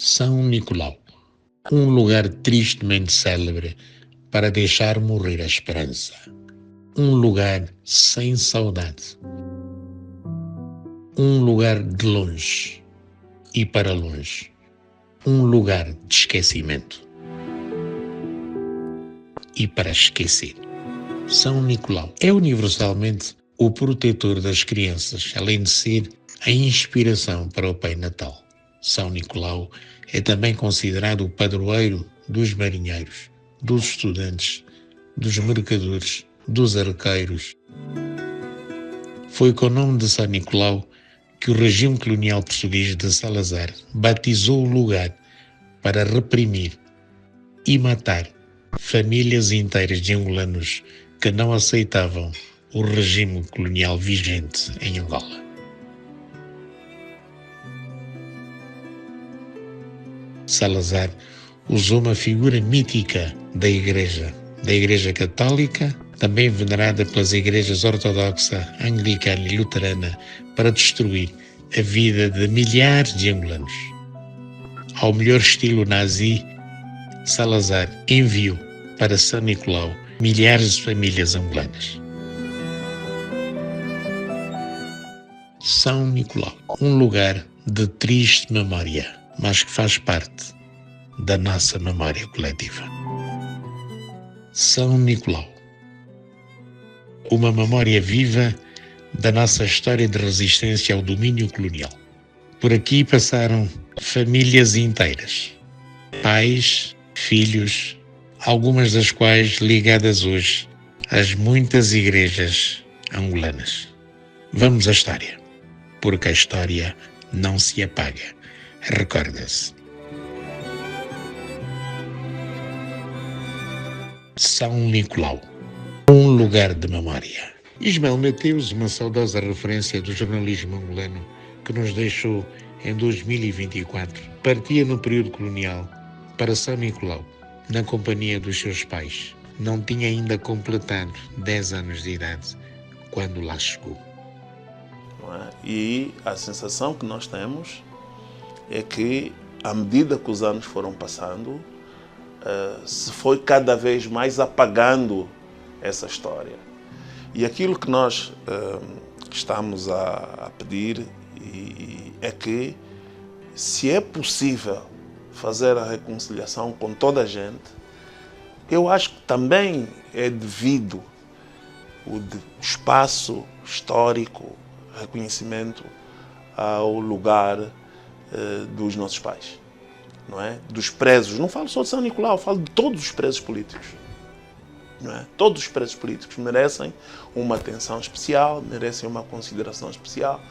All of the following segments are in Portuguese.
São Nicolau, um lugar tristemente célebre para deixar morrer a esperança. Um lugar sem saudade. Um lugar de longe e para longe. Um lugar de esquecimento. E para esquecer. São Nicolau é universalmente o protetor das crianças, além de ser a inspiração para o Pai Natal. São Nicolau é também considerado o padroeiro dos marinheiros, dos estudantes, dos mercadores, dos arqueiros. Foi com o nome de São Nicolau que o regime colonial português de Salazar batizou o lugar para reprimir e matar famílias inteiras de angolanos que não aceitavam o regime colonial vigente em Angola. Salazar usou uma figura mítica da Igreja Católica, também venerada pelas igrejas ortodoxa, anglicana e luterana, para destruir a vida de milhares de angolanos. Ao melhor estilo nazi, Salazar enviou para São Nicolau milhares de famílias angolanas. São Nicolau, um lugar de triste memória, mas que faz parte da nossa memória coletiva. São Nicolau, uma memória viva da nossa história de resistência ao domínio colonial. Por aqui passaram famílias inteiras, pais, filhos, algumas das quais ligadas hoje às muitas igrejas angolanas. Vamos à história, porque a história não se apaga. Recorda-se. São Nicolau, um lugar de memória. Ismael Mateus, uma saudosa referência do jornalismo angolano que nos deixou em 2024, partia no período colonial para São Nicolau, na companhia dos seus pais. Não tinha ainda completado 10 anos de idade quando lá chegou. E a sensação que nós temos é que, à medida que os anos foram passando, se foi cada vez mais apagando essa história. E aquilo que nós estamos a pedir é que, se é possível fazer a reconciliação com toda a gente, eu acho que também é devido o espaço histórico, reconhecimento ao lugar dos nossos pais, não é? Dos presos. Não falo só de São Nicolau, falo de todos os presos políticos. Não é? Todos os presos políticos merecem uma atenção especial, merecem uma consideração especial.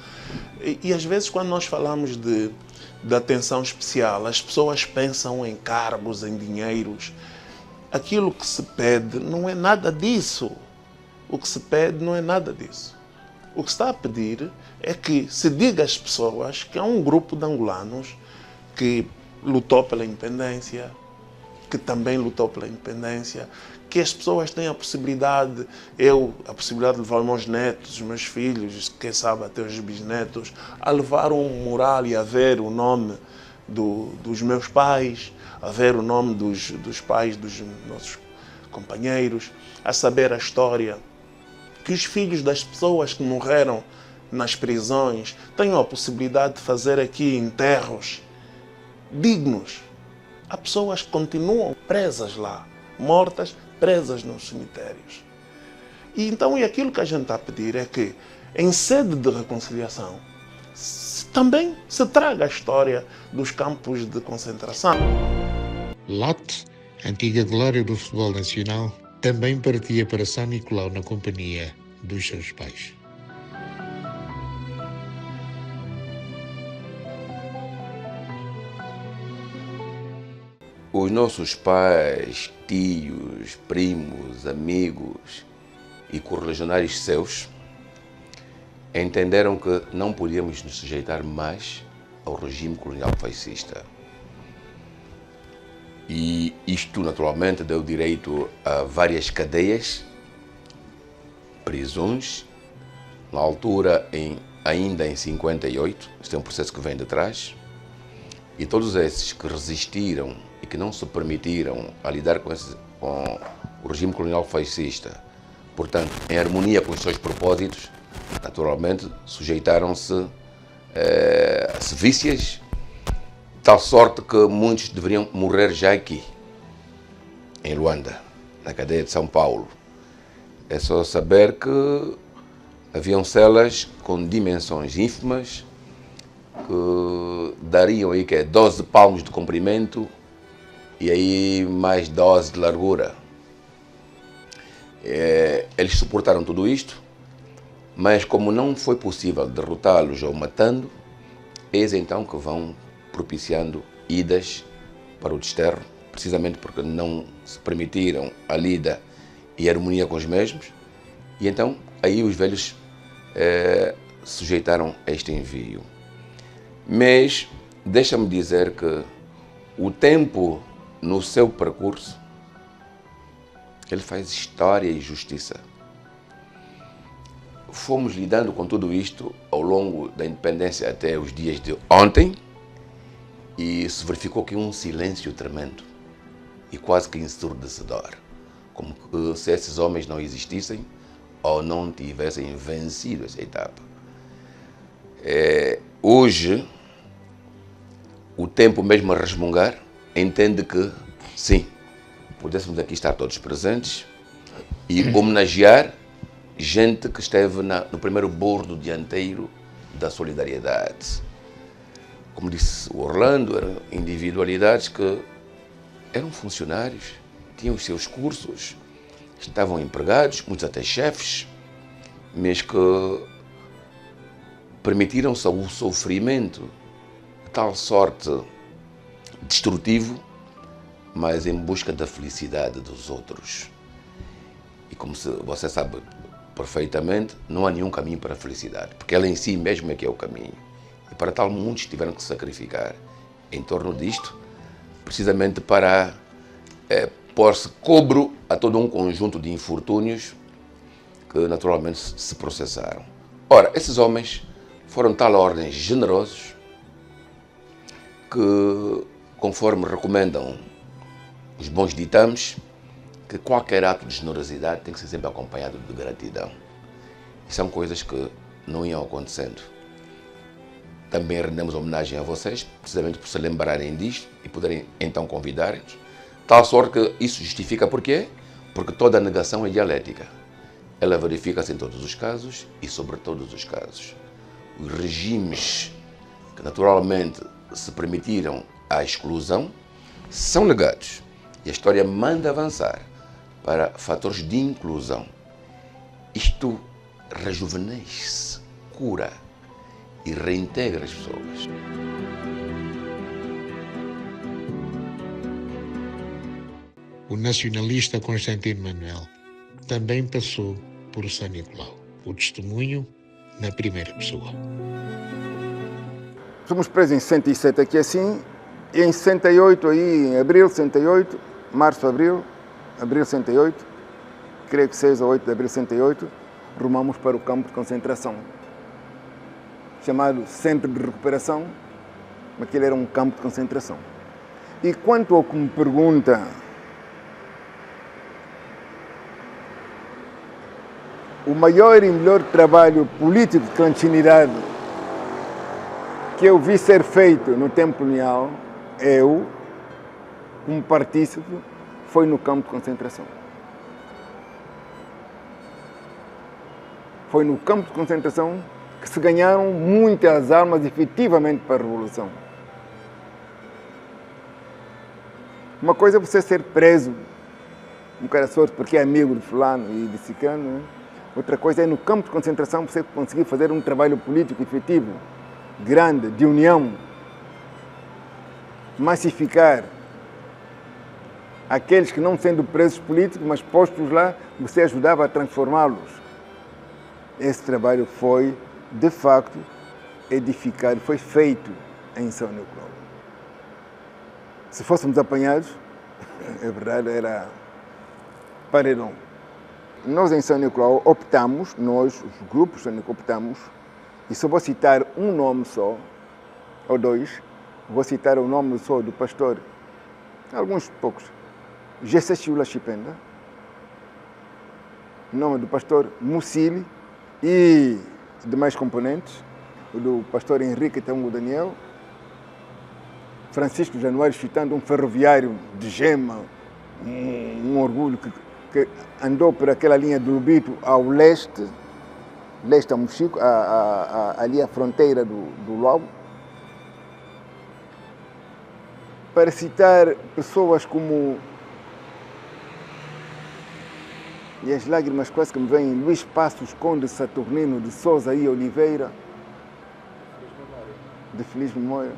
E às vezes, quando nós falamos de atenção especial, as pessoas pensam em cargos, em dinheiros. Aquilo que se pede não é nada disso. O que se pede não é nada disso. O que se está a pedir é que se diga às pessoas que há um grupo de angolanos que lutou pela independência, que também lutou pela independência, que as pessoas têm a possibilidade, a possibilidade de levar os meus netos, os meus filhos, quem sabe até os bisnetos, a levar um mural e a ver o nome dos meus pais, a ver o nome dos pais dos nossos companheiros, a saber a história, que os filhos das pessoas que morreram nas prisões tenham a possibilidade de fazer aqui enterros dignos. Há pessoas que continuam presas lá, mortas, presas nos cemitérios. E então, aquilo que a gente está a pedir é que, em sede de reconciliação, também se traga a história dos campos de concentração. Lote, antiga glória do futebol nacional, também partia para São Nicolau na companhia dos seus pais. Os nossos pais, tios, primos, amigos e correligionários seus entenderam que não podíamos nos sujeitar mais ao regime colonial fascista. E isto, naturalmente, deu direito a várias cadeias, prisões. Na altura, ainda em 58, este é um processo que vem de trás, E todos esses que resistiram e que não se permitiram a lidar com o regime colonial fascista, portanto, em harmonia com os seus propósitos, naturalmente sujeitaram-se a sevícias, de tal sorte que muitos deveriam morrer já aqui, em Luanda, na cadeia de São Paulo. É só saber que haviam celas com dimensões ínfimas, que dariam aí 12 palmos de comprimento e aí mais 12 de largura. Eles suportaram tudo isto, mas como não foi possível derrotá-los ou matando, eis então que vão propiciando idas para o desterro, precisamente porque não se permitiram a lida e a harmonia com os mesmos, e então aí os velhos sujeitaram a este envio. Mas deixa-me dizer que o tempo, no seu percurso, ele faz história e justiça. Fomos lidando com tudo isto ao longo da independência até os dias de ontem e se verificou que um silêncio tremendo e quase que ensurdecedor, como se esses homens não existissem ou não tivessem vencido essa etapa. Hoje, o tempo mesmo a resmungar entende que, sim, pudéssemos aqui estar todos presentes e homenagear gente que esteve no primeiro bordo dianteiro da solidariedade. Como disse o Orlando, eram individualidades que eram funcionários, tinham os seus cursos, estavam empregados, muitos até chefes, mas que permitiram-se o sofrimento de tal sorte destrutivo, mas em busca da felicidade dos outros. E como você sabe perfeitamente, não há nenhum caminho para a felicidade, porque ela em si mesmo é que é o caminho. E para tal, muitos tiveram que se sacrificar em torno disto, precisamente para pôr-se cobro a todo um conjunto de infortúnios que naturalmente se processaram. Ora, esses homens foram de tal ordem generosos que, conforme recomendam os bons ditames, que qualquer ato de generosidade tem que ser sempre acompanhado de gratidão. E são coisas que não iam acontecendo. Também rendemos homenagem a vocês, precisamente por se lembrarem disto e poderem então convidar-nos. Tal sorte que isso justifica por quê? Porque toda negação é dialética. Ela verifica-se em todos os casos e sobre todos os casos. Os regimes que naturalmente se permitiram a exclusão são negados. E a história manda avançar para fatores de inclusão. Isto rejuvenesce, cura e reintegra as pessoas. O nacionalista Constantino Manuel também passou por São Nicolau. O testemunho na primeira pessoa. Somos presos em 67 aqui assim, e em 68, aí, em abril de 68, março, abril de 68, creio que 6 ou 8 de abril de 68, rumamos para o campo de concentração, chamado Centro de Recuperação, mas aquele era um campo de concentração. E quanto ao que me pergunta, o maior e melhor trabalho político de clandestinidade que eu vi ser feito no tempo colonial, eu, como partícipe, foi no campo de concentração. Foi no campo de concentração que se ganharam muitas armas efetivamente para a Revolução. Uma coisa é você ser preso, um cara só porque é amigo de fulano e de ciclano, né? Outra coisa é no campo de concentração você conseguir fazer um trabalho político efetivo, grande, de união, massificar aqueles que não sendo presos políticos, mas postos lá, você ajudava a transformá-los. Esse trabalho foi, de facto, edificado, foi feito em São Nicolau. Se fôssemos apanhados, é verdade, era paredão. Nós em São Nicolau optamos, nós, os grupos São Nicolau, optamos, e só vou citar um nome só, ou dois, Vou citar o nome só do pastor, alguns poucos. G.C. Chula Chipenda, o nome do pastor Mussili e demais componentes, o do pastor Henrique Tango Daniel, Francisco Januário Chitando, um ferroviário de Gema, um orgulho que andou por aquela linha do Lubito ao leste a Mochico, ali a fronteira do Luau. Para citar pessoas como, e as lágrimas quase que me vêm, Luís Passos Conde Saturnino de Souza e Oliveira, de feliz memória,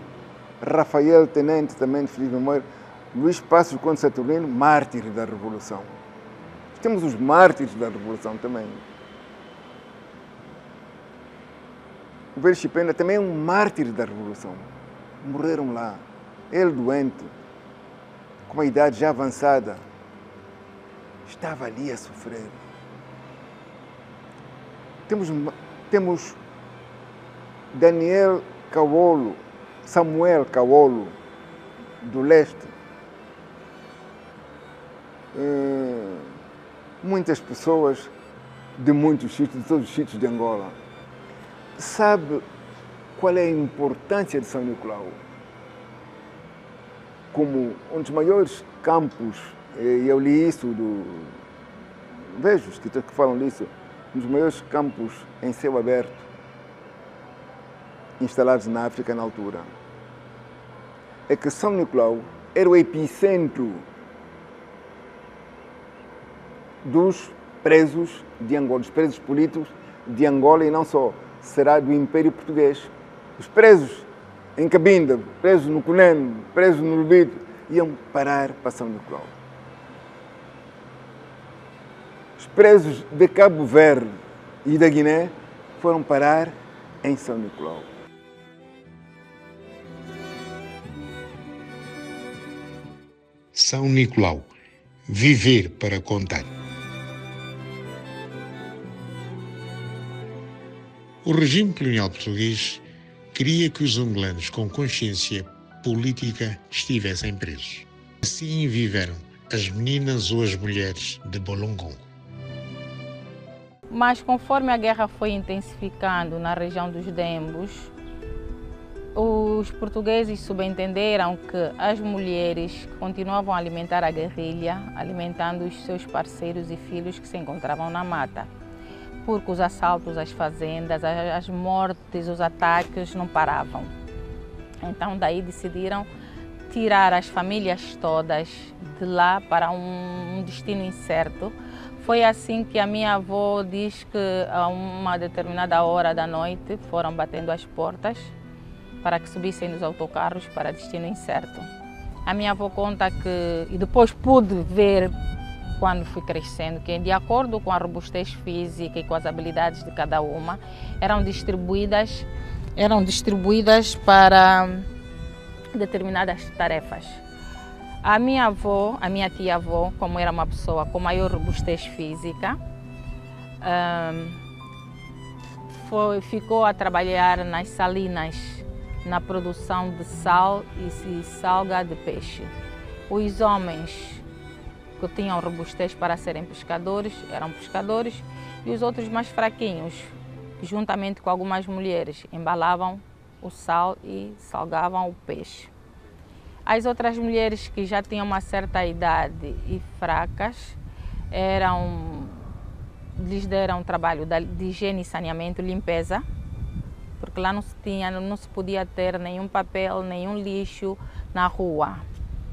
Rafael Tenente, também de feliz memória, Luís Passos Conde Saturnino, mártir da Revolução. Temos os mártires da Revolução também. O Velho Chipenda também é um mártir da Revolução. Morreram lá. Ele doente, com uma idade já avançada, estava ali a sofrer. Temos Daniel Caolo, Samuel Caolo, do leste. Muitas pessoas de muitos sítios, de todos os sítios de Angola. Sabe qual é a importância de São Nicolau? Como um dos maiores campos, e eu li isso, vejo os escritores que falam disso, um dos maiores campos em céu aberto instalados na África na altura, é que São Nicolau era o epicentro dos presos de Angola, dos presos políticos de Angola e não só, será do Império Português. Os presos em Cabinda, presos no Cunene, presos no Lubito, iam parar para São Nicolau. Os presos de Cabo Verde e da Guiné foram parar em São Nicolau. São Nicolau, viver para contar. O regime colonial português queria que os angolanos com consciência política estivessem presos. Assim viveram as meninas ou as mulheres de Bolongongo. Mas conforme a guerra foi intensificando na região dos Dembos, os portugueses subentenderam que as mulheres continuavam a alimentar a guerrilha, alimentando os seus parceiros e filhos que se encontravam na mata. Porque os assaltos às fazendas, as mortes, os ataques não paravam. Então daí decidiram tirar as famílias todas de lá para um destino incerto. Foi assim que a minha avó diz que a uma determinada hora da noite foram batendo as portas para que subissem nos autocarros para destino incerto. A minha avó conta que, e depois pude ver quando fui crescendo, que de acordo com a robustez física e com as habilidades de cada uma, eram distribuídas para determinadas tarefas. A minha avó, a minha tia-avó, como era uma pessoa com maior robustez física, ficou a trabalhar nas salinas, na produção de sal e salga de peixe. Os homens que tinham robustez para serem pescadores, eram pescadores, e os outros mais fraquinhos, que juntamente com algumas mulheres embalavam o sal e salgavam o peixe. As outras mulheres que já tinham uma certa idade e fracas, lhes deram trabalho de higiene e saneamento, limpeza, porque lá não se podia ter nenhum papel, nenhum lixo na rua,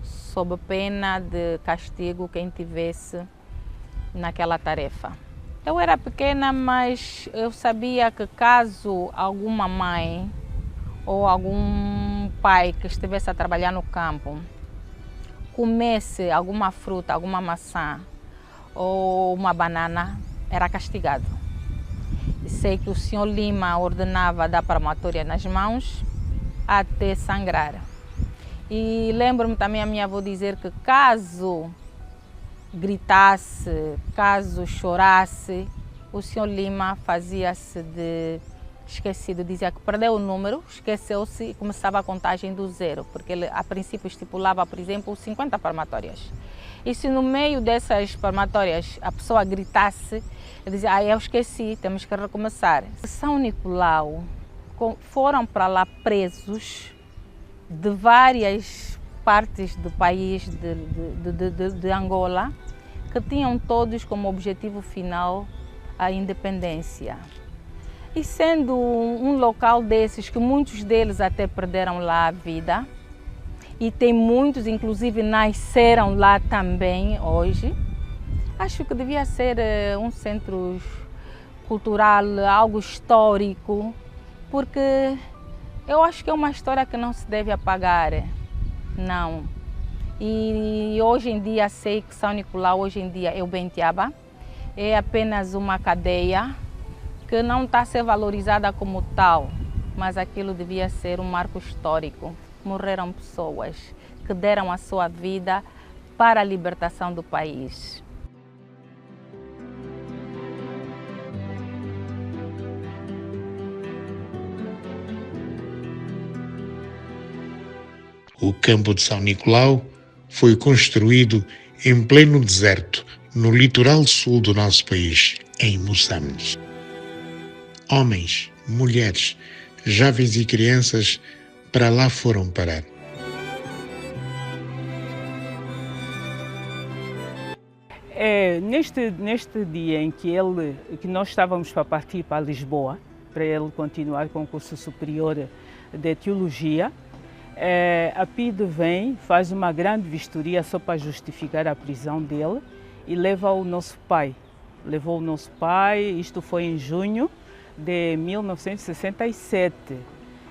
sob pena de castigo quem tivesse naquela tarefa. Eu era pequena, mas eu sabia que caso alguma mãe ou algum pai que estivesse a trabalhar no campo comesse alguma fruta, alguma maçã ou uma banana, era castigado. Sei que o senhor Lima ordenava dar palmatória nas mãos até sangrar. E lembro-me também a minha avó dizer que caso gritasse, caso chorasse, o senhor Lima fazia-se de esquecido, dizia que perdeu o número, esqueceu-se e começava a contagem do zero, porque ele a princípio estipulava, por exemplo, 50 palmatórias. E se no meio dessas palmatórias a pessoa gritasse, ele dizia, eu esqueci, temos que recomeçar. São Nicolau foram para lá presos de várias partes do país de Angola, que tinham todos como objetivo final a independência. E sendo um local desses que muitos deles até perderam lá a vida, e tem muitos, inclusive, nasceram lá também hoje, acho que devia ser um centro cultural, algo histórico, porque eu acho que é uma história que não se deve apagar, não. E hoje em dia sei que São Nicolau, hoje em dia é o Bentiaba, é apenas uma cadeia que não está a ser valorizada como tal, mas aquilo devia ser um marco histórico. Morreram pessoas que deram a sua vida para a libertação do país. O campo de São Nicolau foi construído em pleno deserto, no litoral sul do nosso país, em Moçambique. Homens, mulheres, jovens e crianças para lá foram parar. Neste dia em que nós estávamos para partir para Lisboa, para ele continuar com o curso superior de Teologia, a PIDE vem, faz uma grande vistoria só para justificar a prisão dele e leva o nosso pai. Levou o nosso pai, isto foi em junho de 1967.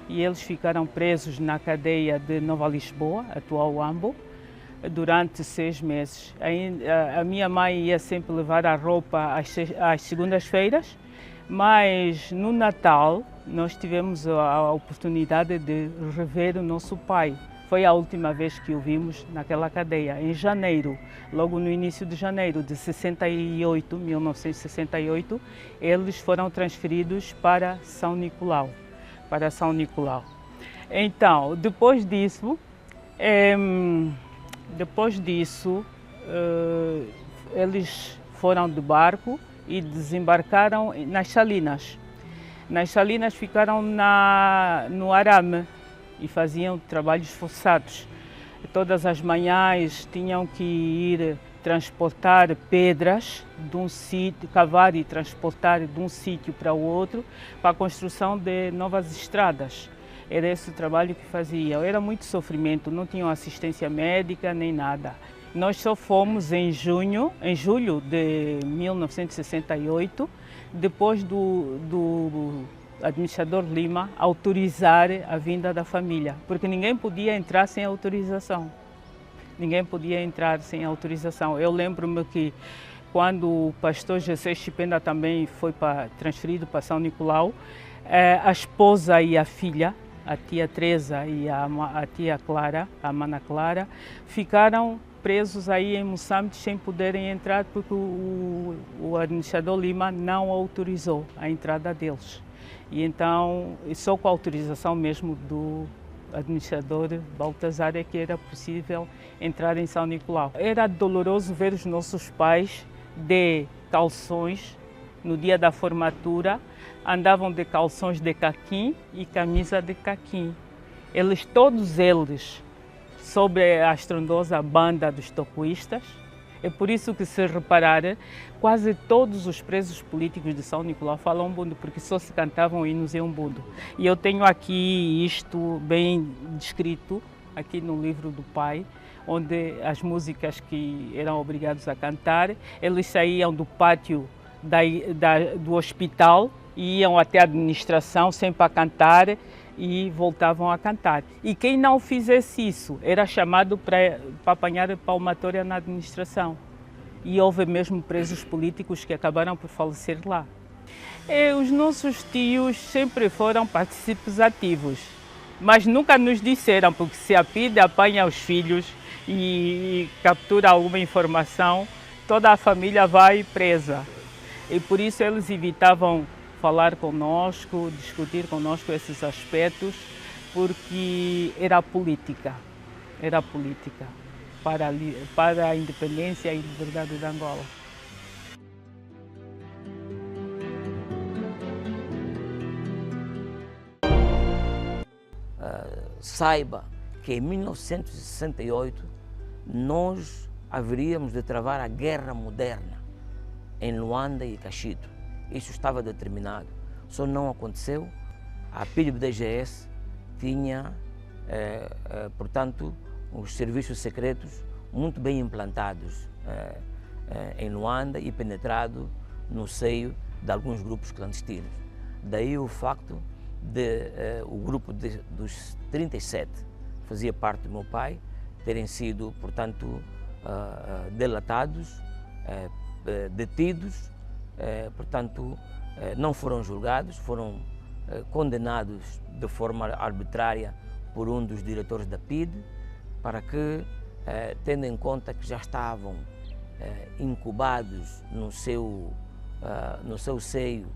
E eles ficaram presos na cadeia de Nova Lisboa, atual Ambo, durante 6 meses. A minha mãe ia sempre levar a roupa às segundas-feiras, mas no Natal nós tivemos a oportunidade de rever o nosso pai. Foi a última vez que o vimos naquela cadeia, em janeiro, logo no início de janeiro de 1968, eles foram transferidos para São Nicolau. Então, depois disso, eles foram de barco e desembarcaram nas Salinas. Nas Salinas ficaram no arame e faziam trabalhos forçados. Todas as manhãs tinham que ir transportar pedras de um sítio, cavar e transportar de um sítio para o outro para a construção de novas estradas. Era esse o trabalho que faziam. Era muito sofrimento, não tinham assistência médica nem nada. Nós só fomos em julho de 1968, depois do administrador Lima autorizar a vinda da família, porque ninguém podia entrar sem autorização. Ninguém podia entrar sem autorização. Eu lembro-me que quando o pastor José Chipenda também foi transferido para São Nicolau, a esposa e a filha, a tia Teresa e a tia Clara, a mana Clara, ficaram presos aí em Moçambique sem poderem entrar porque o administrador Lima não autorizou a entrada deles. E então, só com a autorização mesmo do administrador Baltazar é que era possível entrar em São Nicolau. Era doloroso ver os nossos pais de calções no dia da formatura, andavam de calções de caquim e camisa de caquim. Todos eles, sobre a estrondosa banda dos tocoístas. É por isso que, se reparar, quase todos os presos políticos de São Nicolau falam umbundo, porque só se cantavam hinos em umbundo. E eu tenho aqui isto bem descrito, aqui no livro do pai, onde as músicas que eram obrigados a cantar, eles saíam do pátio do hospital e iam até a administração sempre a cantar e voltavam a cantar. E quem não fizesse isso era chamado para apanhar palmatória na administração. E houve mesmo presos políticos que acabaram por falecer lá. Os nossos tios sempre foram partícipes ativos, mas nunca nos disseram, porque se a PIDE apanha os filhos e captura alguma informação, toda a família vai presa. E por isso eles evitavam falar conosco, discutir conosco esses aspectos, porque era política para a independência e liberdade de Angola. Saiba que em 1968 nós haveríamos de travar a guerra moderna em Luanda e Cachito. Isso estava determinado, só não aconteceu. A PIDB-DGS tinha, portanto, os serviços secretos muito bem implantados em Luanda e penetrado no seio de alguns grupos clandestinos. Daí o facto de o grupo dos 37, fazia parte do meu pai, terem sido, portanto, delatados, detidos, portanto, não foram julgados, foram condenados de forma arbitrária por um dos diretores da PID, para que, tendo em conta que já estavam incubados no seu seio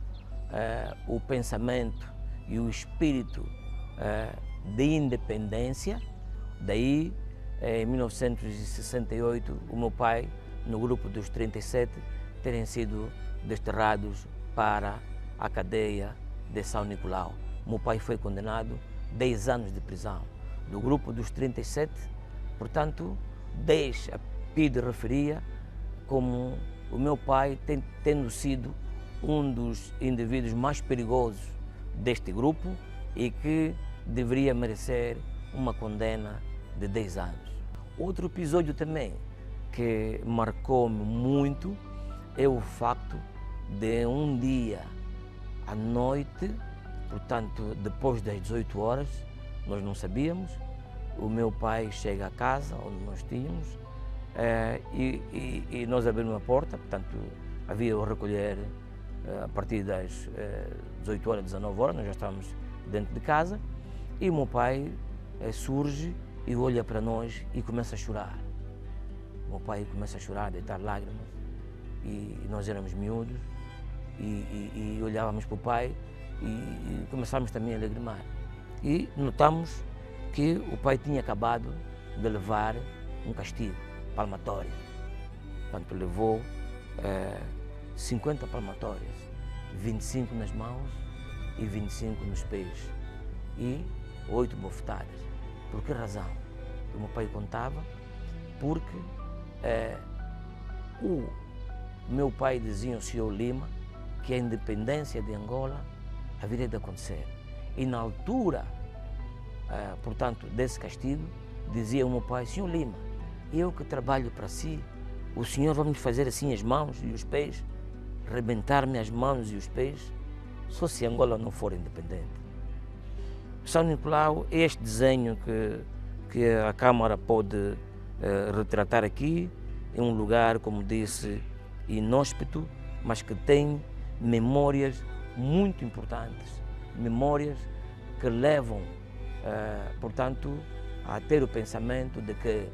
o pensamento e o espírito de independência, daí, em 1968, o meu pai, no grupo dos 37, terem sido desterrados para a cadeia de São Nicolau. O meu pai foi condenado a 10 anos de prisão. Do grupo dos 37, portanto, 10 a PID referia como o meu pai tendo sido um dos indivíduos mais perigosos deste grupo e que deveria merecer uma condena de 10 anos. Outro episódio também que marcou-me muito é o facto de um dia à noite, portanto depois das 18 horas, nós não sabíamos, o meu pai chega à casa onde nós tínhamos e nós abrimos a porta, portanto havia o recolher a partir das 18 horas, 19 horas, nós já estávamos dentro de casa e o meu pai surge e olha para nós e começa a chorar. O meu pai começa a chorar, a deitar lágrimas e nós éramos miúdos e olhávamos para o pai e começámos também a lagrimar. E notamos que o pai tinha acabado de levar um castigo palmatório. Portanto, levou 50 palmatórias, 25 nas mãos e 25 nos pés e 8 bofetadas. Por que razão? O meu pai contava porque o meu pai dizia ao senhor Lima que a independência de Angola haveria de acontecer. E na altura, portanto, desse castigo, dizia o meu pai: senhor Lima, eu que trabalho para si, o senhor vai me fazer assim as mãos e os pés, rebentar-me as mãos e os pés, só se Angola não for independente. São Nicolau é este desenho que a Câmara pode retratar aqui. É um lugar, como disse, inóspito, mas que tem memórias muito importantes, memórias que levam, portanto, a ter o pensamento de que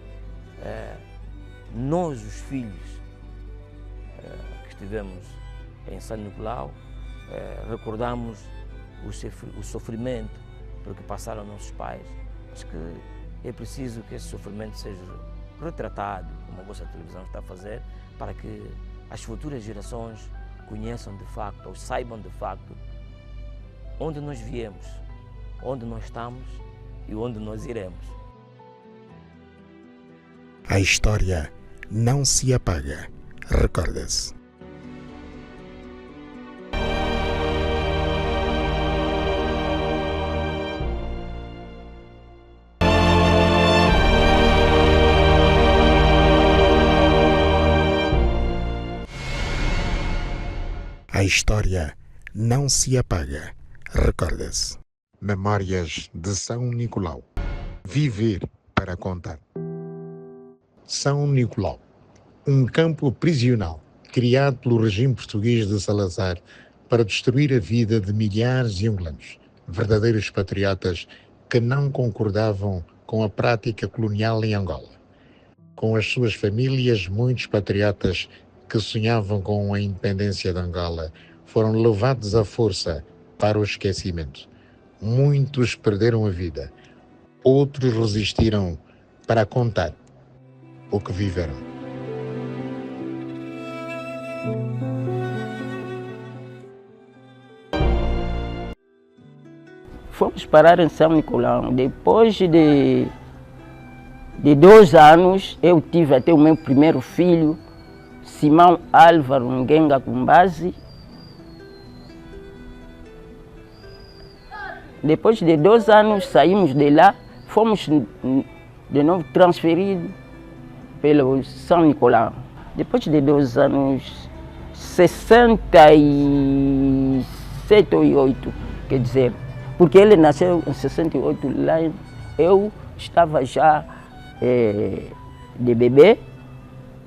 nós, os filhos que estivemos em São Nicolau, recordamos o sofrimento por que passaram nossos pais, mas que é preciso que esse sofrimento seja retratado, como a vossa televisão está a fazer, para que as futuras gerações conheçam de facto, ou saibam de facto, onde nós viemos, onde nós estamos e onde nós iremos. A história não se apaga, recorda-se. A história não se apaga, recorda-se. Memórias de São Nicolau. Viver para contar. São Nicolau, um campo prisional criado pelo regime português de Salazar para destruir a vida de milhares de angolanos, verdadeiros patriotas que não concordavam com a prática colonial em Angola. Com as suas famílias, muitos patriotas que sonhavam com a independência de Angola foram levados à força para o esquecimento. Muitos perderam a vida, outros resistiram para contar o que viveram. Fomos parar em São Nicolau. Depois de 2 anos, eu tive até o meu primeiro filho, Simão Álvaro Ngenga Kumbasi. Depois de 2 anos, saímos de lá, fomos de novo transferidos pelo São Nicolau. Depois de 2 anos, 67 ou 8, quer dizer, porque ele nasceu em 68, lá eu estava já de bebê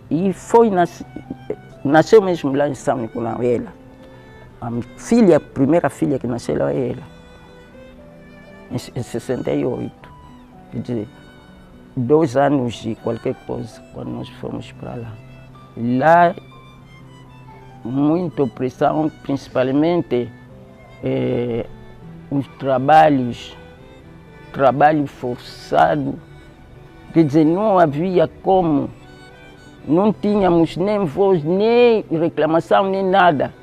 e nasceu mesmo lá em São Nicolau, ela. A primeira filha que nasceu lá é ela, em 68. Quer dizer, 2 anos e qualquer coisa quando nós fomos para lá. Lá, muita opressão, principalmente os trabalho forçado, quer dizer, não havia como, não tínhamos nem voz, nem reclamação, nem nada.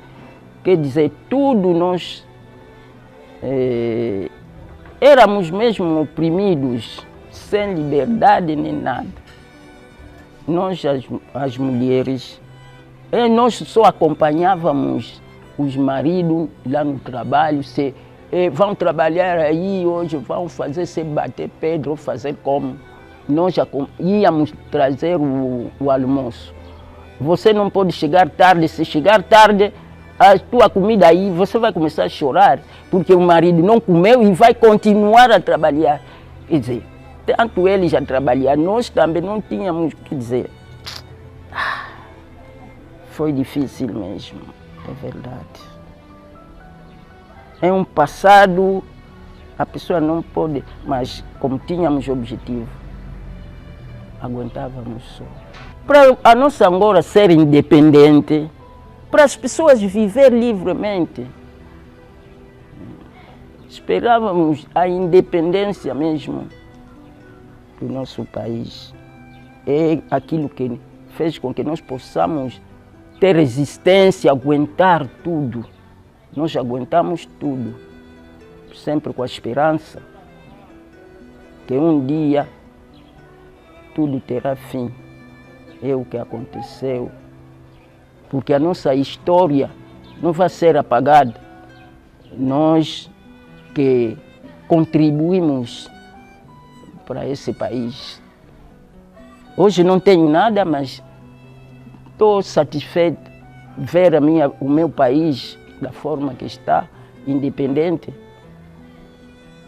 Quer dizer, tudo nós éramos mesmo oprimidos, sem liberdade nem nada. Nós, as mulheres, nós só acompanhávamos os maridos lá no trabalho, vão trabalhar aí hoje, vão fazer, se bater pedra ou fazer como. Nós íamos trazer o almoço. Você não pode chegar tarde, se chegar tarde, a tua comida aí, você vai começar a chorar, porque o marido não comeu e vai continuar a trabalhar. Quer dizer, tanto ele já trabalhava, nós também não tínhamos, quer dizer, foi difícil mesmo, é verdade. É um passado, a pessoa não pode, mas como tínhamos objetivo, aguentávamos só. Para a nossa Angola ser independente, para as pessoas viver livremente, esperávamos a independência mesmo do nosso país. É aquilo que fez com que nós possamos ter resistência, aguentar tudo. Nós aguentamos tudo, sempre com a esperança que um dia tudo terá fim. É o que aconteceu, porque a nossa história não vai ser apagada. Nós que contribuímos para esse país. Hoje não tenho nada, mas estou satisfeito de ver o meu país da forma que está, independente.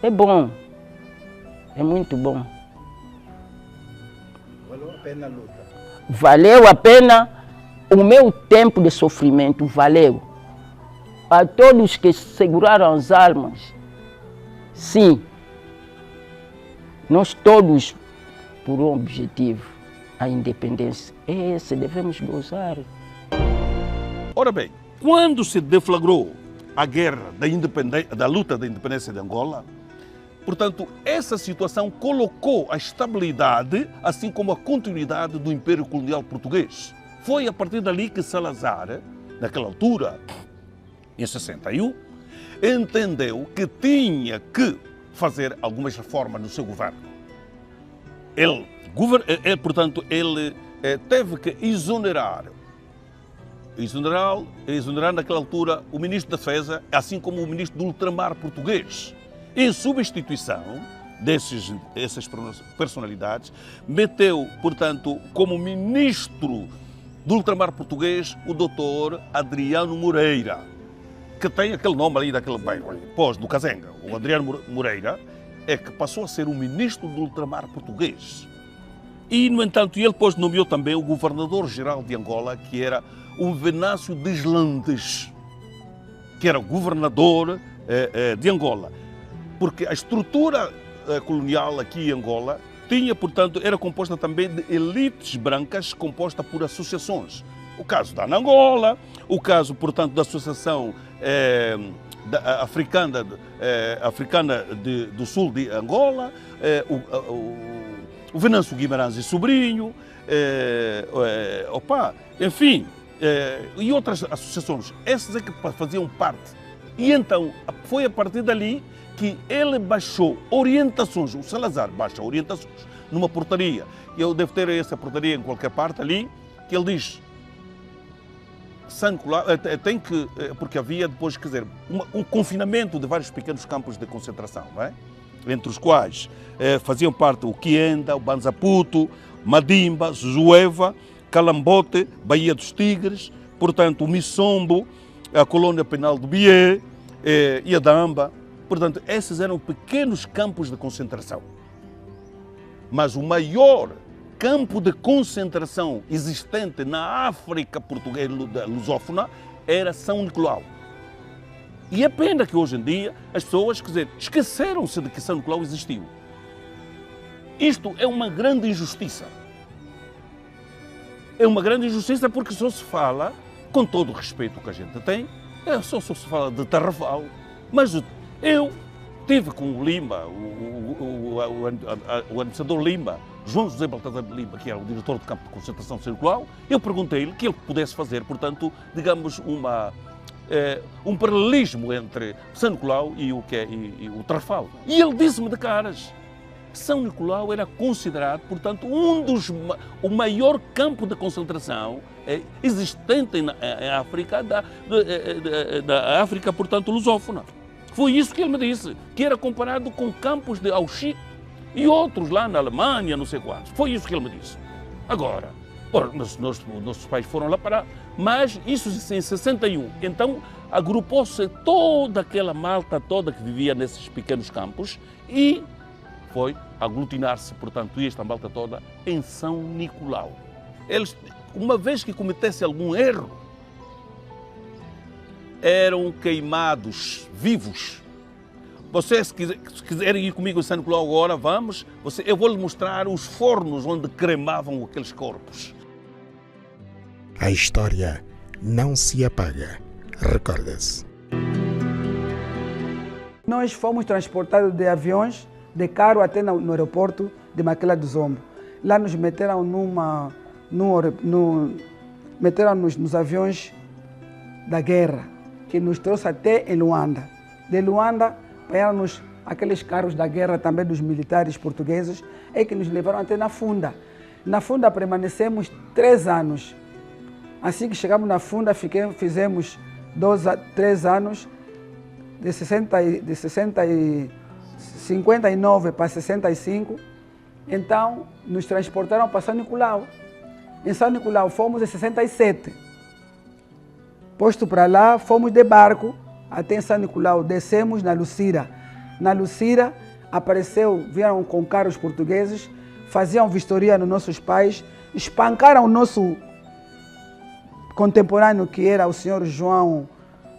É bom, é muito bom. Valeu a pena a luta? Valeu a pena o meu tempo de sofrimento, valeu. A todos que seguraram as armas, sim, nós todos por um objetivo, a independência. Esse devemos gozar. Ora bem, quando se deflagrou a guerra da luta da independência de Angola, portanto, essa situação colocou a estabilidade, assim como a continuidade do Império Colonial Português. Foi a partir dali que Salazar, naquela altura, em 61, entendeu que tinha que fazer algumas reformas no seu governo. Portanto, ele teve que exonerar naquela altura o Ministro da Defesa, assim como o Ministro do Ultramar português. Em substituição dessas personalidades, meteu, portanto, como Ministro do Ultramar português o Dr. Adriano Moreira, que tem aquele nome ali daquele bairro, pós do Cazenga. O Adriano Moreira é que passou a ser o Ministro do Ultramar português. E, no entanto, ele depois nomeou também o Governador-Geral de Angola, que era o Venâncio Deslandes, que era governador de Angola. Porque a estrutura colonial aqui em Angola tinha, portanto, era composta também de elites brancas, composta por associações. O caso da Angola, o caso, portanto, da Associação Africana do Sul de Angola, o Venâncio Guimarães e Sobrinho, enfim, e outras associações. Essas é que faziam parte. E então, foi a partir dali que ele baixou orientações, o Salazar baixa orientações numa portaria. Eu devo ter essa portaria em qualquer parte ali, que ele diz, tem que, porque havia depois, quer dizer, um confinamento de vários pequenos campos de concentração, não é? Entre os quais faziam parte o Quienda, o Banzaputo, Madimba, Zueva, Calambote, Baía dos Tigres, portanto o Missombo, a colônia penal do Bié e a Damba. Portanto, esses eram pequenos campos de concentração. Mas o maior campo de concentração existente na África portuguesa lusófona era São Nicolau. E é pena que hoje em dia as pessoas, quer dizer, esqueceram-se de que São Nicolau existiu. Isto é uma grande injustiça. É uma grande injustiça porque só se fala, com todo o respeito que a gente tem, só se fala de Tarrafal. Mas eu tive com o Lima, o administrador Lima, João José Baltazar de Lima, que era o diretor do campo de concentração de São Nicolau, eu perguntei-lhe que ele pudesse fazer, portanto, digamos, um paralelismo entre São Nicolau e o Tarrafal. E ele disse-me de caras, São Nicolau era considerado, portanto, o maior campo de concentração existente na África, da África, portanto, lusófona. Foi isso que ele me disse, que era comparado com campos de Auschwitz e outros lá na Alemanha, não sei quantos. Foi isso que ele me disse. Agora, nossos pais foram lá parar, mas isso em 61. Então, agrupou-se toda aquela malta toda que vivia nesses pequenos campos e foi aglutinar-se, portanto, esta malta toda em São Nicolau. Eles, uma vez que cometesse algum erro, eram queimados vivos. Vocês, se quiserem ir comigo em São Nicolau agora, vamos. Eu vou-lhe mostrar os fornos onde cremavam aqueles corpos. A história não se apaga, recorda-se. Nós fomos transportados de aviões, de carro até no aeroporto de Maquila do Zombo. Lá nos meteram meteram-nos nos aviões da guerra, que nos trouxe até em Luanda. De Luanda, pegaram-nos aqueles carros da guerra também dos militares portugueses, que nos levaram até na Funda. Na Funda permanecemos 3 anos. Assim que chegamos na Funda, fizemos 3 anos, de 59 para 65. Então, nos transportaram para São Nicolau. Em São Nicolau fomos em 67. Posto para lá, fomos de barco até São Nicolau, descemos na Lucira. Na Lucira vieram com carros portugueses, faziam vistoria nos nossos pais, espancaram o nosso contemporâneo, que era o senhor João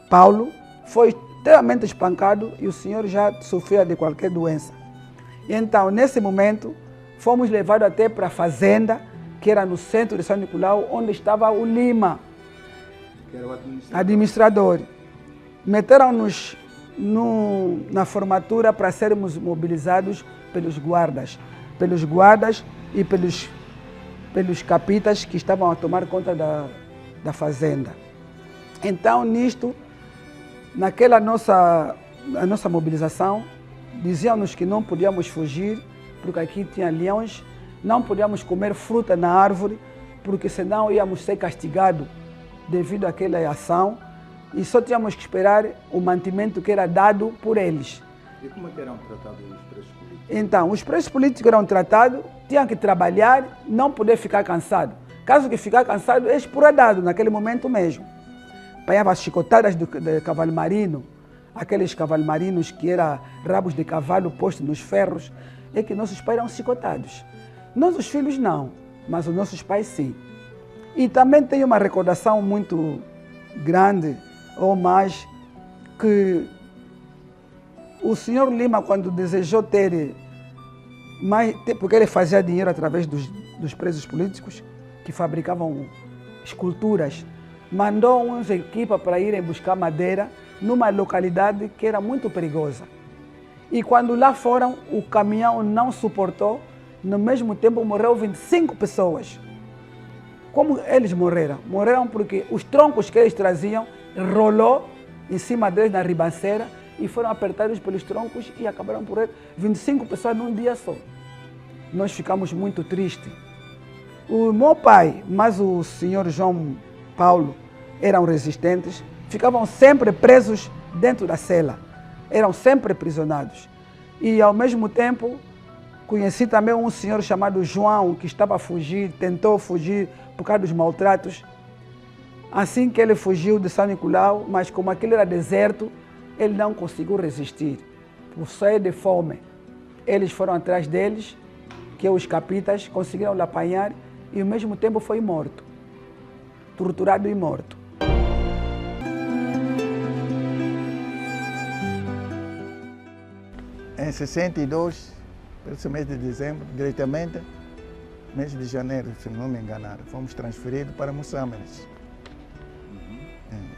Paulo, foi extremamente espancado e o senhor já sofria de qualquer doença. E então, nesse momento, fomos levados até para a fazenda, que era no centro de São Nicolau, onde estava o Lima, que era o administrador. Meteram-nos na formatura para sermos mobilizados pelos guardas e pelos capitas que estavam a tomar conta da fazenda. Então, nisto, naquela nossa mobilização, diziam-nos que não podíamos fugir, porque aqui tinha leões, não podíamos comer fruta na árvore, porque senão íamos ser castigados devido àquela ação, e só tínhamos que esperar o mantimento que era dado por eles. E como é que eram tratados os presos políticos? Então, os presos políticos eram tratados, tinham que trabalhar, não poder ficar cansado. Caso que ficar cansado, é esporadado naquele momento mesmo. Apanhava as chicotadas de cavalo marino, aqueles cavalos marinos que eram rabos de cavalo postos nos ferros, que nossos pais eram chicotados. Nossos filhos não, mas os nossos pais sim. E também tenho uma recordação muito grande, ou mais, que o senhor Lima, quando desejou ter mais, porque ele fazia dinheiro através dos presos políticos, que fabricavam esculturas, mandou umas equipas para irem buscar madeira numa localidade que era muito perigosa. E quando lá foram, o caminhão não suportou, no mesmo tempo morreu 25 pessoas. Como eles morreram? Morreram porque os troncos que eles traziam rolou em cima deles na ribanceira e foram apertados pelos troncos e acabaram por 25 pessoas num dia só. Nós ficamos muito tristes. O meu pai, mas o senhor João Paulo, eram resistentes, ficavam sempre presos dentro da cela, eram sempre aprisionados. E ao mesmo tempo, conheci também um senhor chamado João, que estava a fugir, tentou fugir por causa dos maltratos. Assim que ele fugiu de São Nicolau, mas como aquilo era deserto, ele não conseguiu resistir, por sair de fome. Eles foram atrás deles, que os capitas conseguiram lhe apanhar e ao mesmo tempo foi morto, torturado e morto. Em 62, pelo mês de dezembro, diretamente, mês de janeiro, se não me enganar, fomos transferidos para Moçambique.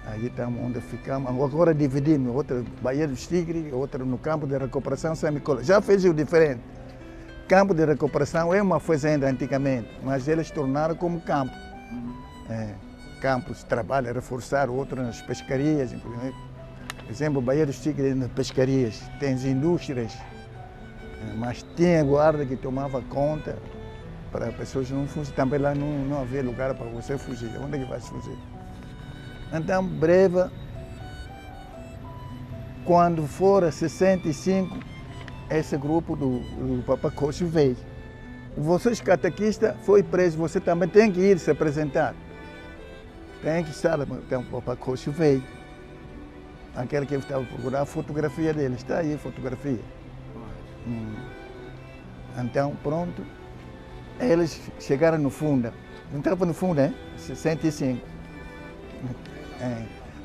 Aí estamos onde ficamos. Agora dividimos, outra Baía dos Tigres, outra no campo de recuperação São Nicolau. Já fez o diferente. Campo de recuperação é uma fazenda antigamente, mas eles tornaram como campo. Campos de trabalho, reforçar outro nas pescarias. Por exemplo, Baía dos Tigres nas pescarias, tem as indústrias, mas tinha guarda que tomava conta para as pessoas não fugirem. Também lá não havia lugar para você fugir. Onde é que vai fugir? Então, breve, quando for 65, esse grupo do Papacocho veio. Vocês, catequistas, foi preso, você também tem que ir se apresentar. Tem que estar, então o Papacocho veio. Aquele que eu estava procurando, a fotografia dele, está aí a fotografia. Então, pronto, eles chegaram no fundo. Não estava no fundo, hein? 65.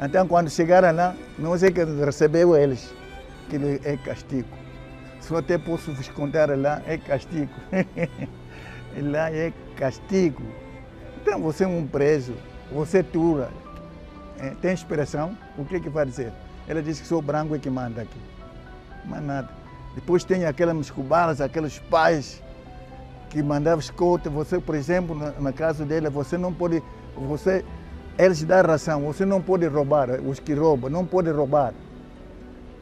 Então, quando chegaram lá, não sei que recebeu eles, que é castigo. Só até posso vos contar lá, é castigo. Lá é castigo. Então, você é um preso, você tura, tem inspiração, o que vai dizer? Ela diz que sou branco e que manda aqui. Mas nada. Depois tem aquelas cubanas, aqueles pais que mandavam escolta. Você, por exemplo, na casa dele, você não pode... Eles dão ração, você não pode roubar, os que roubam, não pode roubar.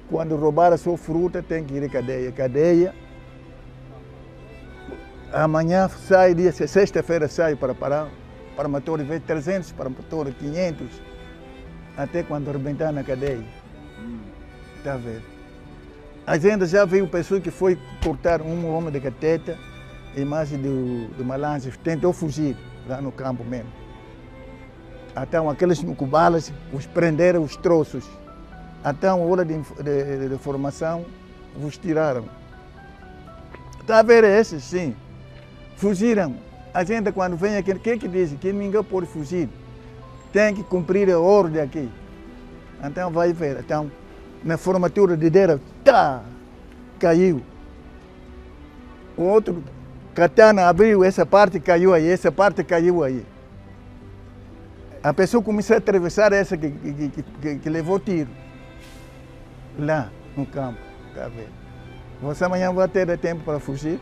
Quando roubar a sua fruta, tem que ir à cadeia. Cadeia, amanhã sai, sexta-feira sai para motor, vez 300, para motor 500, até quando arrebentar na cadeia. Está a ver? A gente já viu pessoas que foi cortar um homem de cateta, imagem do Malange, tentou fugir lá no campo mesmo. Então, aqueles cubalas, os prenderam os troços. Então, a hora de formação, os tiraram. Está a ver esses, sim. Fugiram. A gente, quando vem aqui, o que diz? Que ninguém pode fugir. Tem que cumprir a ordem aqui. Então, vai ver. Então, na formatura de dedo, tá, caiu. O outro, katana abriu, essa parte caiu aí, essa parte caiu aí. A pessoa começou a atravessar essa que levou tiro. Lá no campo, está a ver? Você amanhã vai ter tempo para fugir?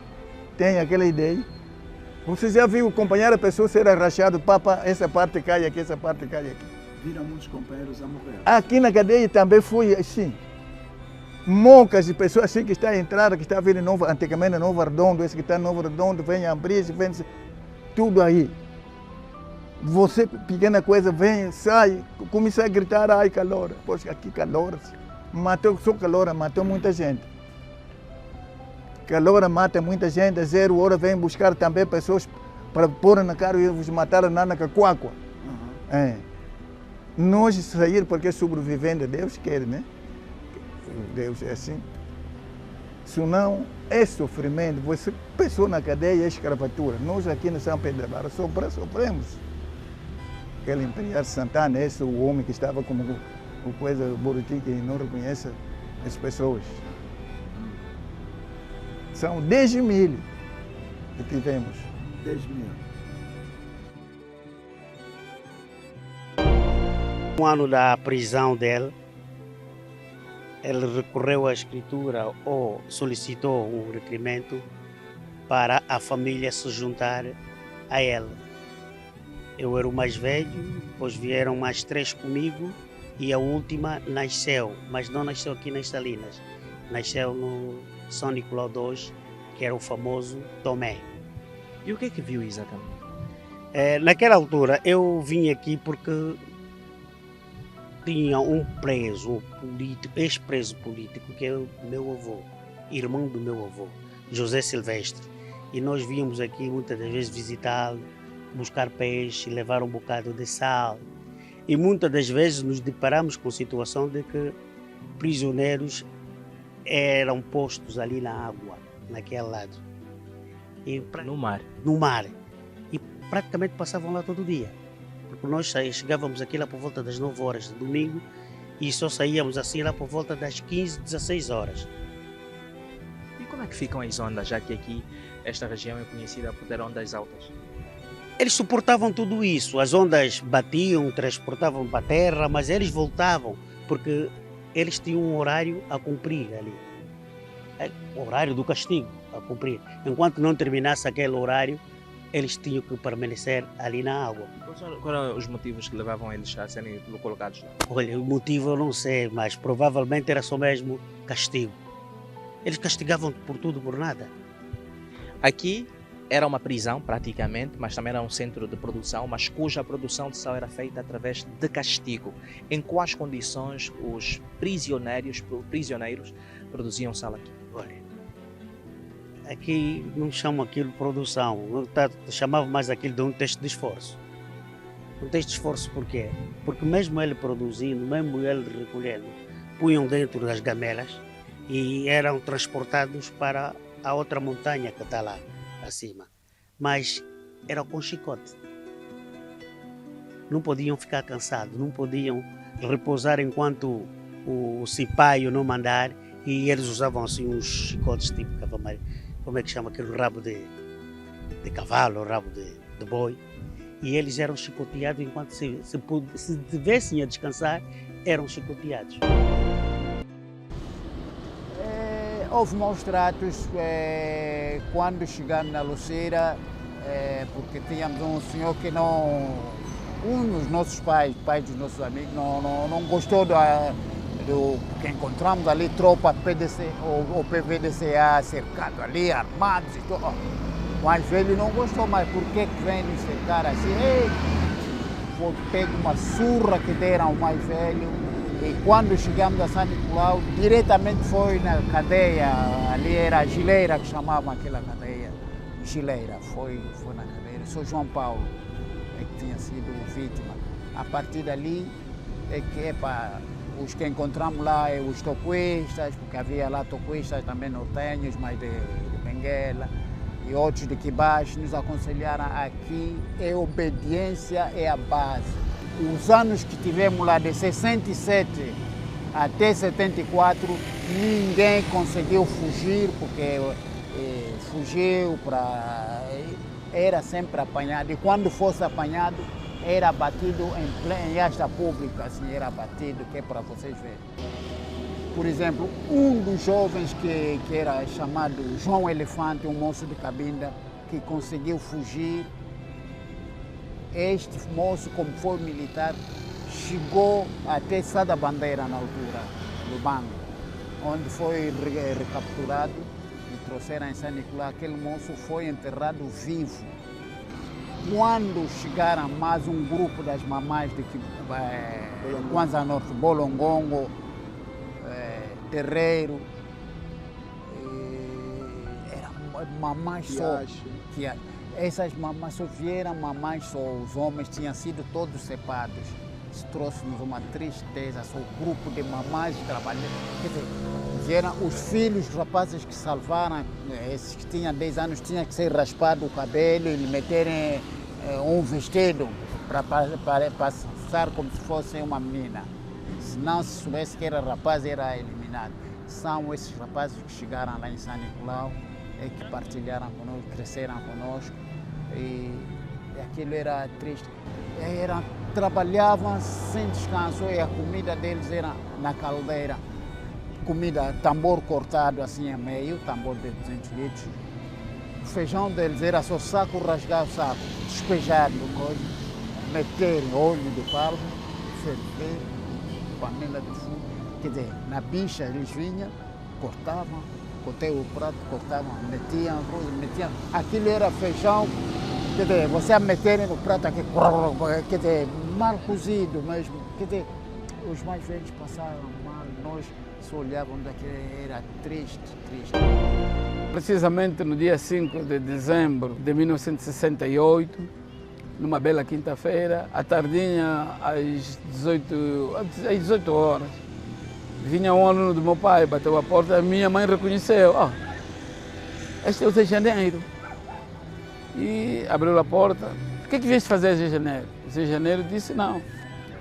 Tem aquela ideia? Você já viu acompanhar a pessoa ser arrachado, papa, essa parte cai aqui, essa parte cai aqui. Viram muitos companheiros a morrer. Aqui na cadeia também foi assim. Mocas de pessoas assim que está a entrar, que está a vir novo, antigamente Novo Redondo, esse que está Novo Redondo, vem a abrir, vem tudo aí. Você, pequena coisa, vem, sai, começa a gritar, ai, calor. Poxa, aqui calor. Matou, só calor, matou muita gente. Calor mata muita gente, a 0 hora vem buscar também pessoas para pôr na cara e vos matar na cacuacua. Nós sair porque sobrevivendo, Deus quer, né? Deus é assim. Senão, é sofrimento. Você pensou na cadeia, é escravatura. Nós aqui no São Pedro da Barra sofremos. Aquele Imperial Santana, esse o homem que estava como o coisa Buriti, que não reconhece as pessoas. São 10 mil que tivemos. 10 mil. Um ano da prisão dele, ele recorreu à escritura ou solicitou um requerimento para a família se juntar a ele. Eu era o mais velho, depois vieram mais 3 comigo e a última nasceu, mas não nasceu aqui nas Salinas. Nasceu no São Nicolau II, que era o famoso Tomé. E o que é que viu exatamente? Naquela altura eu vim aqui porque tinha um preso político, ex-preso político, que é o meu avô, irmão do meu avô, José Silvestre. E nós víamos aqui muitas das vezes visitá-lo, buscar peixe, levar um bocado de sal. E muitas das vezes nos deparamos com a situação de que prisioneiros eram postos ali na água, naquele lado. No mar? No mar. E praticamente passavam lá todo dia. Porque nós chegávamos aqui lá por volta das 9 horas de domingo e só saíamos assim lá por volta das 15, 16 horas. E como é que ficam as ondas, já que aqui esta região é conhecida por ter ondas altas? Eles suportavam tudo isso. As ondas batiam, transportavam para a terra, mas eles voltavam, porque eles tinham um horário a cumprir ali. O horário do castigo a cumprir. Enquanto não terminasse aquele horário, eles tinham que permanecer ali na água. Quais eram os motivos que levavam eles a serem colocados lá? Olha, o motivo eu não sei, mas provavelmente era só mesmo castigo. Eles castigavam por tudo, por nada. Aqui era uma prisão praticamente, mas também era um centro de produção, mas cuja produção de sal era feita através de castigo. Em quais condições os prisioneiros produziam sal aqui? Olha, aqui não chamam aquilo de produção, chamava mais aquilo de um teste de esforço. Um teste de esforço por quê? Porque mesmo ele produzindo, mesmo ele recolhendo, punham dentro das gamelas e eram transportados para a outra montanha que está lá acima. Mas era com chicote. Não podiam ficar cansados, não podiam repousar enquanto o cipaio não mandar, e eles usavam assim uns chicotes tipo cavalo, como é que chama aquele rabo de cavalo, rabo de boi, e eles eram chicoteados enquanto se tivessem a descansar, eram chicoteados. Houve maus tratos quando chegamos na Luceira, porque tínhamos um senhor que não, um dos nossos pais dos nossos amigos, não gostou do que encontramos ali, tropa PDC, ou PVDCA cercado ali, armados e tudo. O mais velho não gostou, mas por que vem nos cercar assim? Foi pego uma surra que deram ao mais velho. E quando chegamos a São Nicolau, diretamente foi na cadeia, ali era a Gileira que chamavam aquela cadeia, Gileira, foi na cadeia. Sou João Paulo, que tinha sido vítima. A partir dali, os que encontramos lá, os toquistas, porque havia lá toquistas também nortenhos, mas de Benguela, e outros de Quibás, nos aconselharam aqui, obediência é a base. Os anos que tivemos lá, de 67 até 74, ninguém conseguiu fugir, porque fugiu era sempre apanhado. E quando fosse apanhado, era batido em asta pública, assim, era batido, que é para vocês verem. Por exemplo, um dos jovens que era chamado João Elefante, um moço de Cabinda, que conseguiu fugir. Este moço, como foi militar, chegou até Sá da Bandeira na altura, do Banco, onde foi recapturado e trouxeram em São Nicolau. Aquele moço foi enterrado vivo. Quando chegaram mais um grupo das mamães de Kwanza Norte, Bolongongo, Terreiro, eram mamães só. Essas mamães só vieram mamães só, os homens tinham sido todos separados. Isso trouxe-nos uma tristeza, só o grupo de mamães trabalhando. Quer dizer, vieram os filhos, os rapazes que salvaram, esses que tinham 10 anos, tinham que ser raspado o cabelo e lhe meterem um vestido para passar como se fosse uma menina. Se não se soubesse que era rapaz, era eliminado. São esses rapazes que chegaram lá em São Nicolau, que partilharam conosco, cresceram conosco, e aquilo era triste. Eram trabalhavam sem descanso e a comida deles era na caldeira. Comida, tambor cortado assim a meio, tambor de 200 litros. O feijão deles era só saco, rasgar o saco, despejar no coisa, meter óleo de palma, ferver, panela de fogo. Quer dizer, na bicha eles vinham, cortavam, cortei o prato, cortavam, metiam arroz, metiam. Aquilo era feijão, quer dizer, você a meter no prato aqui, quer dizer, mal cozido mesmo. Quer dizer, os mais velhos passaram mal, nós só olhavam daquele, era triste, triste. Precisamente no dia 5 de dezembro de 1968, numa bela quinta-feira, à tardinha, às 18 horas, vinha um aluno do meu pai, bateu a porta, a minha mãe reconheceu, este é o Zé Janeiro. E abriu a porta, o que vieste fazer, Zé Janeiro? Zé Janeiro disse, não,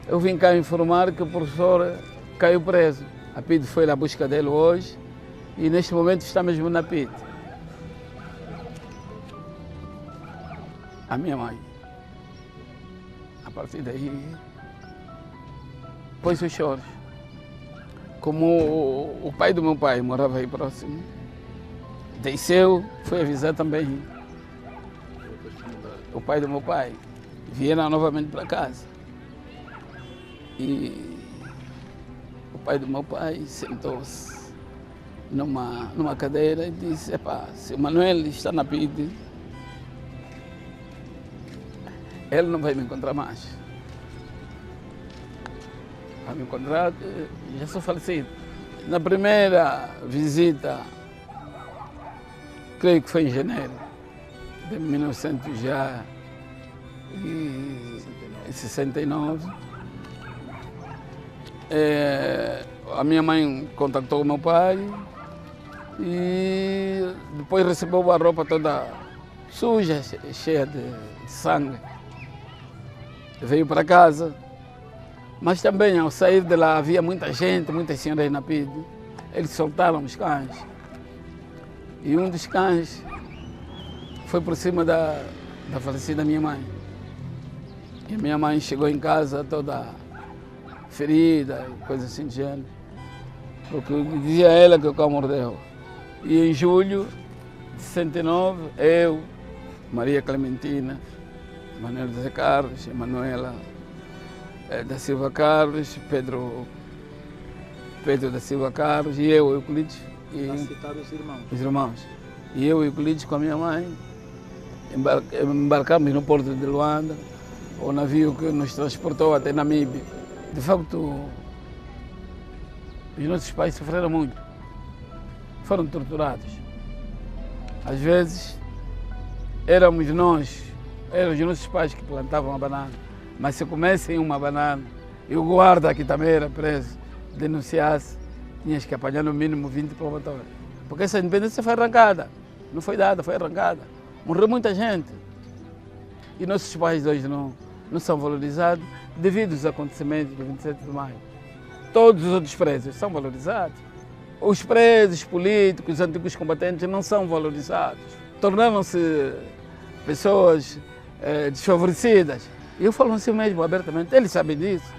eu vim cá informar que o professor caiu preso. A PIDE foi à busca dele hoje e neste momento está mesmo na PIDE. A minha mãe, a partir daí, pôs os choros. Como o pai do meu pai morava aí próximo, desceu, foi avisar também. O pai do meu pai vieram novamente para casa. E o pai do meu pai sentou-se numa cadeira e disse, se o Manuel está na PIDE, ele não vai me encontrar mais. Vai me encontrar, já sou falecido. Na primeira visita, creio que foi em janeiro de 1969, a minha mãe contactou o meu pai e depois recebeu a roupa toda suja, cheia de sangue. Veio para casa, mas também ao sair de lá havia muita gente, muitas senhoras na PIDE. Eles soltaram os cães e um dos cães foi por cima da falecida minha mãe. E a minha mãe chegou em casa toda ferida, coisa assim de gênero, porque dizia ela que o cão mordeu. E em julho de 69, eu, Maria Clementina, Manuel José Carlos, Emanuela da Silva Carlos, Pedro da Silva Carlos, e eu, Euclides. Os irmãos. E eu, Euclides, com a minha mãe, embarcamos no porto de Luanda, o navio que nos transportou até Namíbia. De facto, os nossos pais sofreram muito, foram torturados. Às vezes, eram os nossos pais que plantavam a banana, mas se comessem uma banana e o guarda, que também era preso, denunciasse, tinhas que apanhar no mínimo 20 promotórios. Porque essa independência foi arrancada, não foi dada, foi arrancada. Morreu muita gente. E nossos pais hoje não são valorizados devido aos acontecimentos do 27 de maio. Todos os outros presos são valorizados. Os presos políticos, os antigos combatentes não são valorizados. Tornaram-se pessoas desfavorecidas. E eu falo assim mesmo, abertamente, eles sabem disso.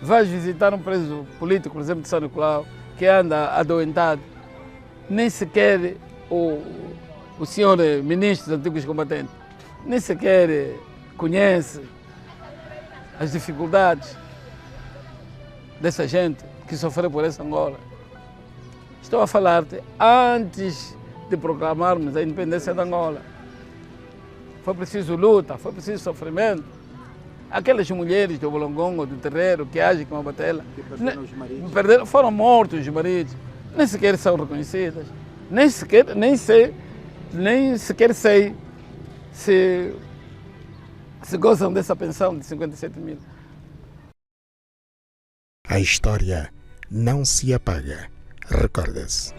Vais visitar um preso político, por exemplo, de São Nicolau, que anda adoentado, nem sequer o senhor ministro dos antigos combatentes, nem sequer conhece as dificuldades dessa gente que sofreu por essa Angola. Estou a falar-te antes de proclamarmos a independência da Angola. Foi preciso luta, foi preciso sofrimento. Aquelas mulheres do Bolongongo, do terreiro, que agem com a batela, foram mortos os maridos, nem sequer são reconhecidas, nem sequer sei se gozam dessa pensão de 57 mil. A história não se apaga, recorda-se.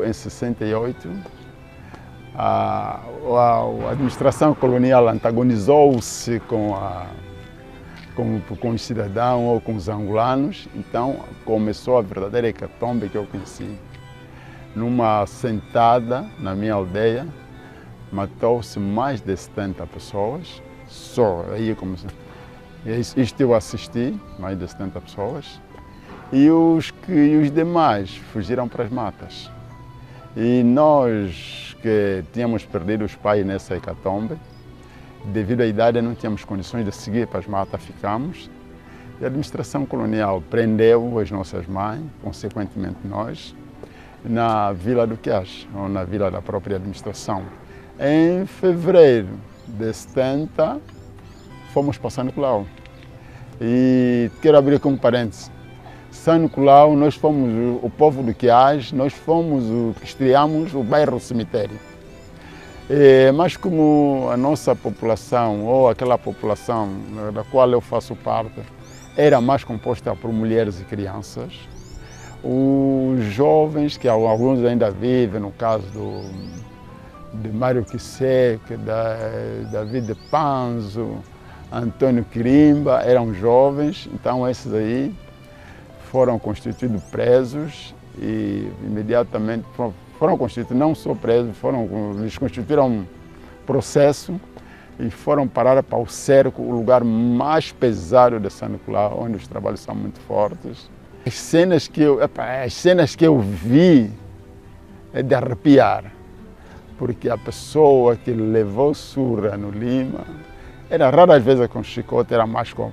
Em 68, a administração colonial antagonizou-se com os cidadãos ou com os angolanos, então começou a verdadeira hecatombe que eu conheci. Numa sentada na minha aldeia, matou-se mais de 70 pessoas, só aí comecei. Isto eu assisti, mais de 70 pessoas, e os demais fugiram para as matas. E nós que tínhamos perdido os pais nessa hecatombe, devido à idade não tínhamos condições de seguir para as matas, ficamos. E a administração colonial prendeu as nossas mães, consequentemente nós, na Vila do Quiás, ou na vila da própria administração. Em fevereiro de 70, fomos para São Nicolau. E quero abrir aqui um parênteses. São Nicolau, nós fomos o povo do Quiás, nós fomos o que estreamos o bairro cemitério. Mas como a nossa população, ou aquela população da qual eu faço parte, era mais composta por mulheres e crianças, os jovens, que alguns ainda vivem, no caso de Mário Quisseque, David Panzo, Antônio Quirimba, eram jovens, então esses aí foram constituídos presos e imediatamente foram constituídos, não só presos, eles constituíram um processo e foram parar para o cerco, o lugar mais pesado de São Nicolau, onde os trabalhos são muito fortes. As cenas que eu vi é de arrepiar, porque a pessoa que levou surra no Lima, era raras vezes com chicote, era mais com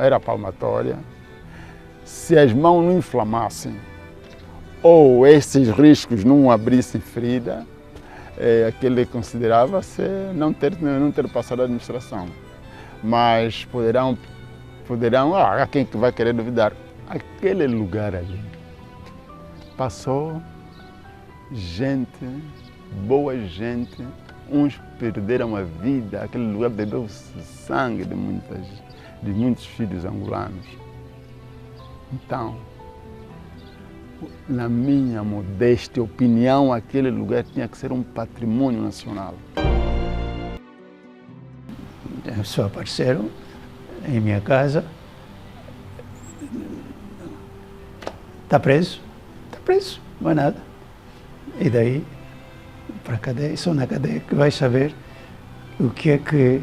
era palmatória. Se as mãos não inflamassem ou esses riscos não abrissem ferida, aquele considerava-se não ter passado a administração. Mas poderão há quem que vai querer duvidar. Aquele lugar ali passou gente, boa gente, uns perderam a vida, aquele lugar bebeu sangue de muitos filhos angolanos. Então, na minha modesta opinião, aquele lugar tinha que ser um patrimônio nacional. Só apareceram em minha casa. Está preso, não é nada. E daí, para a cadeia, só na cadeia que vai saber o que é que,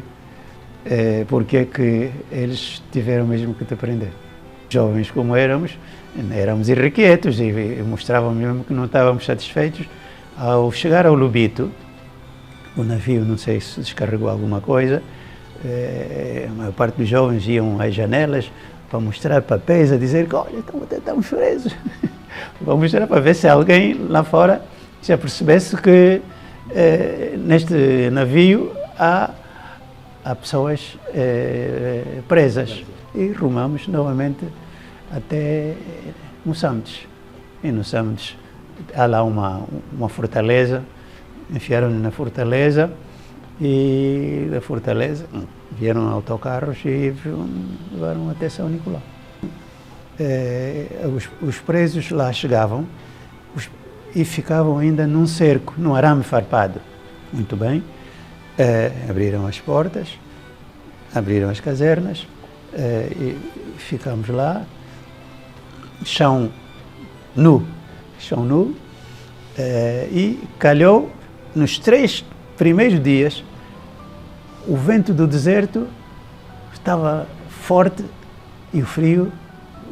porque é que eles tiveram mesmo que te prender. Jovens como éramos irrequietos e mostrávamos mesmo que não estávamos satisfeitos. Ao chegar ao Lubito, o navio, não sei se descarregou alguma coisa, a maior parte dos jovens iam às janelas para mostrar papéis, a dizer que, olha, estamos presos. Para mostrar, para ver se alguém lá fora já percebesse que neste navio há pessoas presas. E rumamos novamente até Moçambique. E no Moçambique há lá uma fortaleza, enfiaram-nos na fortaleza e da fortaleza vieram autocarros e levaram até São Nicolau. Os presos lá chegavam e ficavam ainda num cerco, num arame farpado. Muito bem, abriram as portas, abriram as casernas, e ficamos lá, chão nu, e calhou, nos 3 primeiros dias, o vento do deserto estava forte e o frio,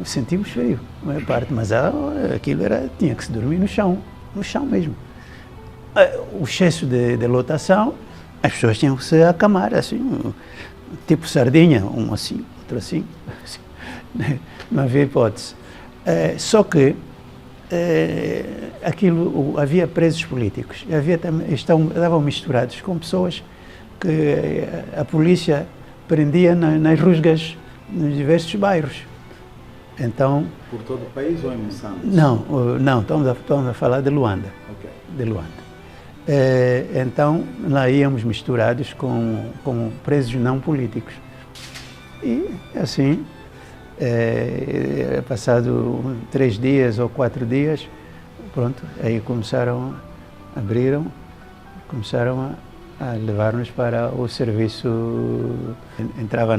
sentimos frio, a maior parte, mas aquilo tinha que se dormir no chão mesmo. O excesso de lotação, as pessoas tinham que se acamar, assim, tipo sardinha, um assim, outro assim, não havia hipótese. Só que havia presos políticos, estavam misturados com pessoas que a polícia prendia nas rusgas, nos diversos bairros. Então, por todo o país ou em Moçambique? Não, estamos a falar de Luanda. Okay. De Luanda. Então, lá íamos misturados com presos não políticos. E, assim, passado 3 dias ou 4 dias, pronto, aí começaram a levar-nos para o serviço. Entrava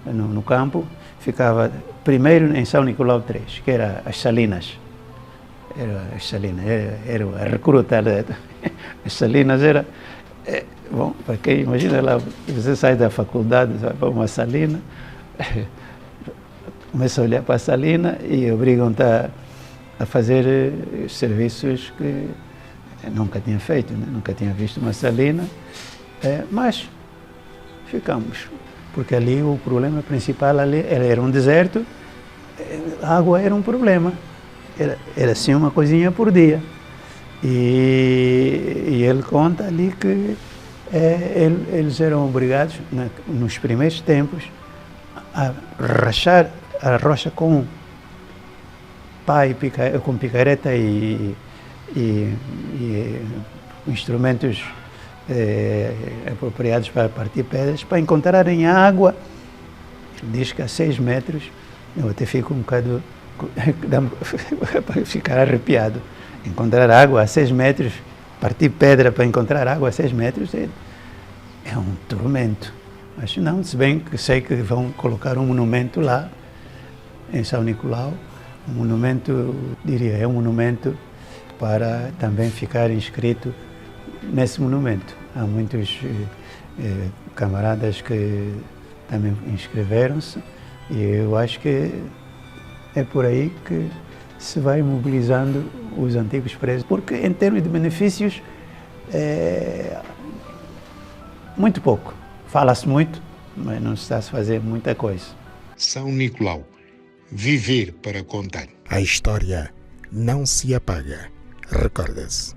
no campo, ficava primeiro em São Nicolau 3, que era as Salinas. Era a recruta. As Salinas era Bom, para quem imagina lá, você sai da faculdade, vai para uma salina, começa a olhar para a salina e obrigam-te a fazer serviços que nunca tinha feito, né? Nunca tinha visto uma salina, mas ficamos, porque ali o problema principal ali era um deserto, a água era um problema, era assim uma coisinha por dia. E ele conta ali que eles eram obrigados, nos primeiros tempos, a rachar a rocha com pá e com picareta e instrumentos apropriados para partir pedras, para encontrarem água. Diz que a 6 metros, eu até fico um bocado para ficar arrepiado. Encontrar água a 6 metros, partir pedra para encontrar água a 6 metros é um tormento. Mas não, se bem que sei que vão colocar um monumento lá, em São Nicolau, um monumento, diria, é um monumento para também ficar inscrito nesse monumento. Há muitos camaradas que também inscreveram-se e eu acho que é por aí que se vai mobilizando os antigos presos, porque em termos de benefícios, muito pouco. Fala-se muito, mas não se está a fazer muita coisa. São Nicolau, viver para contar. A história não se apaga, recorda-se.